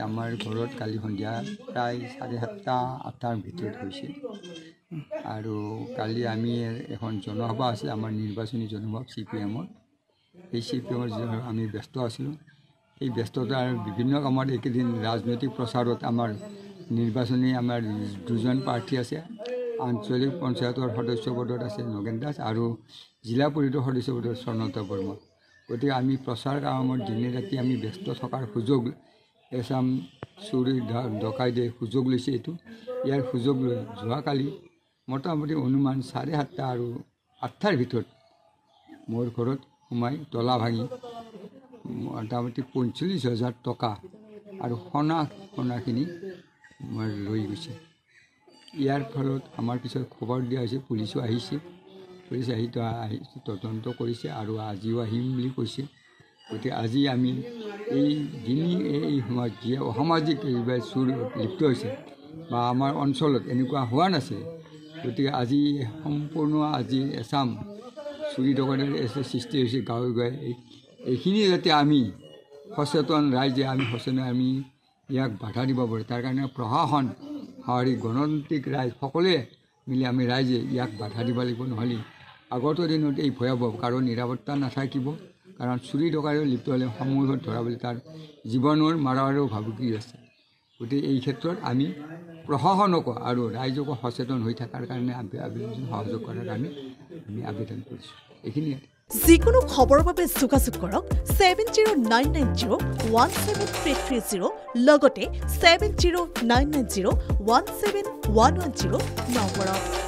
আমাৰ ঘৰত কালি সন্ধিয়া প্ৰায় 7:30 8টাৰ ভিতৰত হৈছে আৰু কালি আমি এখন জনসভা আছে আমাৰ নিৰ্বাচনী জনসভা CPM-ৰ এই CPM-ৰ আমি ব্যস্ত আছিলোঁ এই ব্যস্ততাৰ বিভিন্ন কামত এইকেইদিন ৰাজনৈতিক প্ৰচাৰত আমাৰ নিৰ্বাচনী আমাৰ দুজন প্ৰাৰ্থী আছে আঞ্চলিক পঞ্চায়তৰ সদস্য পদত আছে নগেন দাস আৰু জিলা পৰিষদৰ সদস্য পদত স্বৰ্ণলতা বৰ্মা গতিকে আমি প্ৰচাৰ কামত দিনে ৰাতি আমি ব্যস্ত থকাৰ সুযোগ এছাম চুৰি ডকাইতে সুযোগ লৈছে এইটো ইয়াৰ সুযোগ লৈ যোৱাকালি মোটামুটি অনুমান 7:30 আৰু 8টাৰ ভিতৰত মোৰ ঘৰত সোমাই তলা ভাঙি মোটামুটি 45,000 টকা আৰু সোণাখিনি লৈ গৈছে ইয়াৰ ফলত আমাৰ পিছত খবৰ দিয়া হৈছে পুলিচো আহিছে পুলিচ আহি তদন্ত কৰিছে আৰু আজিও আহিম বুলি কৈছে গতিকে আজি আমি এই সময়ত যি অসামাজিক এইবাৰ চুৰ লিপ্ত হৈছে বা আমাৰ অঞ্চলত এনেকুৱা হোৱা নাছিল গতিকে আজি সম্পূৰ্ণ আজি এছাম চুৰি ডকাইতৰ সৃষ্টি হৈছে গাঁৱে গাঁৱে এইখিনি যাতে আমি সচেতন ৰাইজে আমি ইয়াক বাধা দিব পাৰোঁ তাৰ কাৰণে প্ৰশাসন গণতান্ত্ৰিক ৰাইজ সকলোৱে মিলি আমি ৰাইজে ইয়াক বাধা দিব লাগিব নহ'লে আগতৰ দিনত এই ভয়াৱহ কাৰো নিৰাপত্তা নাথাকিব কাৰণ চুৰি ডকাইত লিপ্ত হ'লে সমূহত ধৰাবলৈ তাৰ জীৱনৰ মাৰাৰো ভাবুকি আছে গতিকে এই ক্ষেত্ৰত আমি প্ৰশাসনকো আৰু ৰাইজকো সচেতন হৈ থকাৰ কাৰণে সহযোগ কৰাৰ কাৰণে আমি আবেদন কৰিছোঁ এইখিনিয়ে যিকোনো খবৰৰ বাবে যোগাযোগ কৰক 7099017330 লগতে 7099017110 নম্বৰত